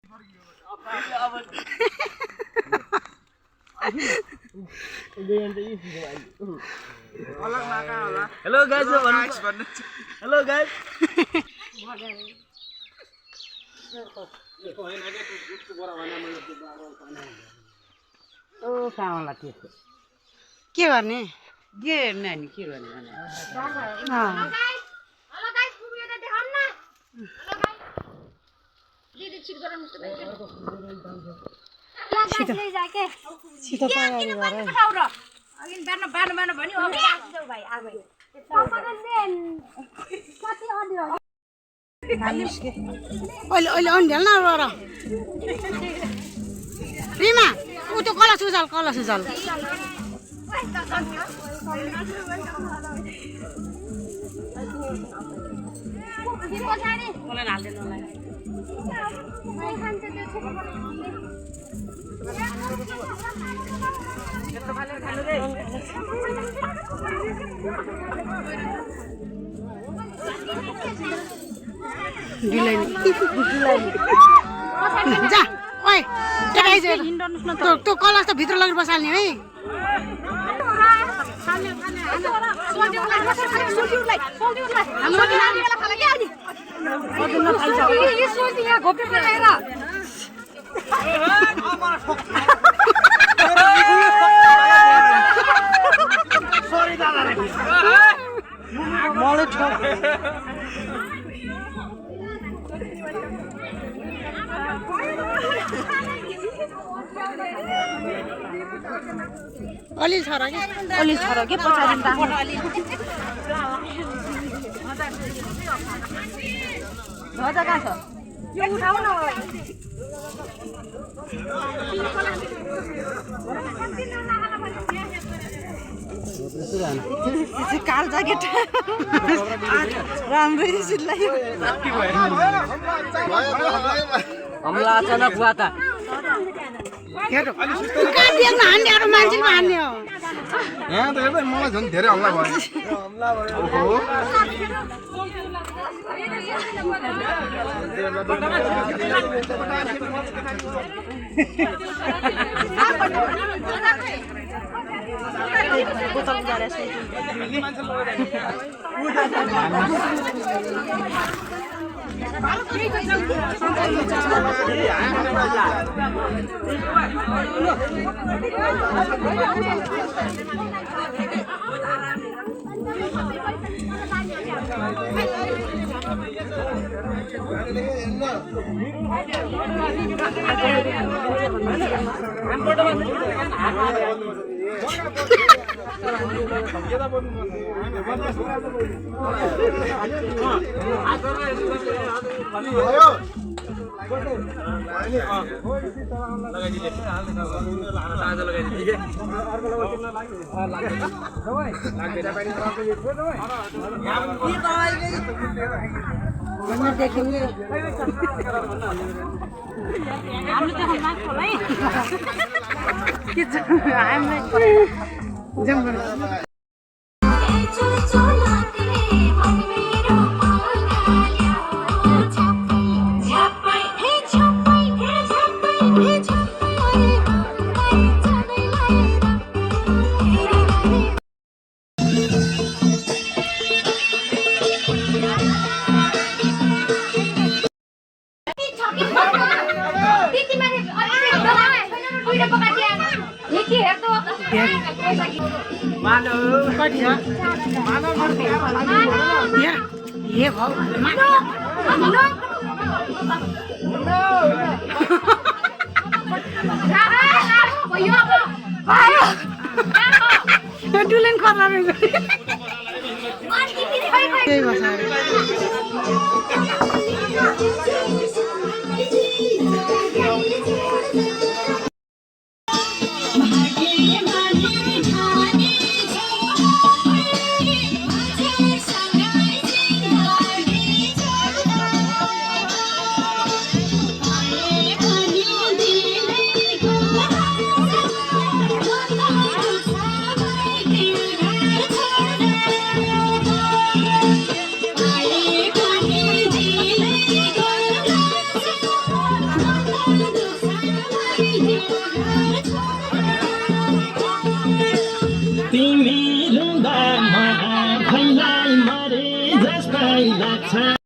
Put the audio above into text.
Hello guys, hello guys. ओ कामला के गर्ने के नानी के गर्ने हेलो गाइस मुभी त देखाउन न हेलो गाइस दिदी छिट गरम जस्तो छिटो तयारी गर अघि बान भनि अब आजौ भाइ आगै कति अन्डियो अहिले अन्ढेल न र रिमा ऊ त्यो कलश उजाल जा ओइ त्यो कलश त भित्र लगेर बसाल्ने है अलि छ र के पछाडि भजा कहाँ छ यो उठाउ न काल ज्याकेट राम्रै सिलायो हमला अचानक हुआ था हेरो कहाँ देख्न हान्ने अरू मान्छेले हान्ने हो यहाँ त हेर्दै मलाई झन् धेरै हल्ला भयो डुलेन खर्ला त्यही बसा जस्तै लाग्छ